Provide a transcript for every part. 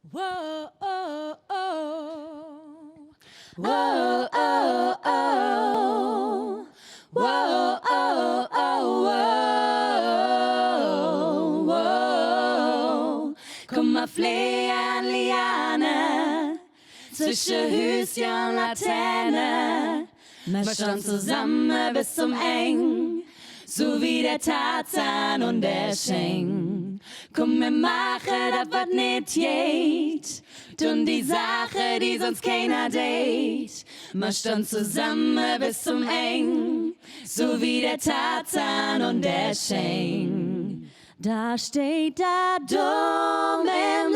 Whoa, oh, oh. Whoa, oh, oh. Whoa, oh, oh, whoa, whoa. Komm mal Flee an Liane, zwischen Hüschen und Laterne. Wir stehen zusammen bis zum Eng, so wie der Tarzan und der Schenk. Komm, wir machen das, was nicht geht, tun die Sache, die sonst keiner date. Wir stehen zusammen bis zum Eng, so wie der Tarzan und der Schenk. Da steht da dumm im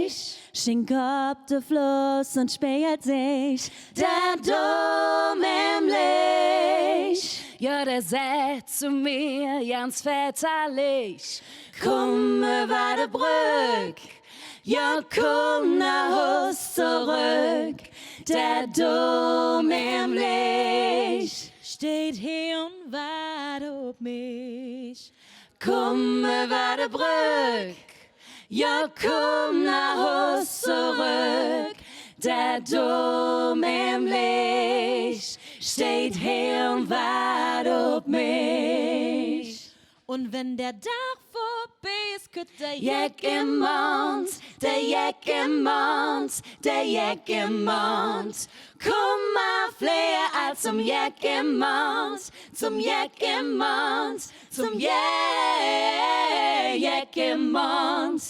Licht, Schenk auf den Fluss und spielt sich. Da dumm im Licht, ja, der sagt zu mir ganz väterlich: Komm über die Brück, ja, komm nach Haus zurück. Der dumm im Licht steht hier und wartet auf mich. Komm über die Brück, ja, komm nach Haus zurück. Der dumm im Licht steht hier und wartet auf mich. Und wenn der Tag vorbei ist, könnt der Jack im Mond, der Jack im Mond, der Jack im Mond. Komm mal Flair als zum Jack im Mond, zum Jack im Mond, zum Jack im Mond,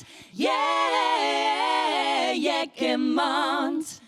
Jack im Mond.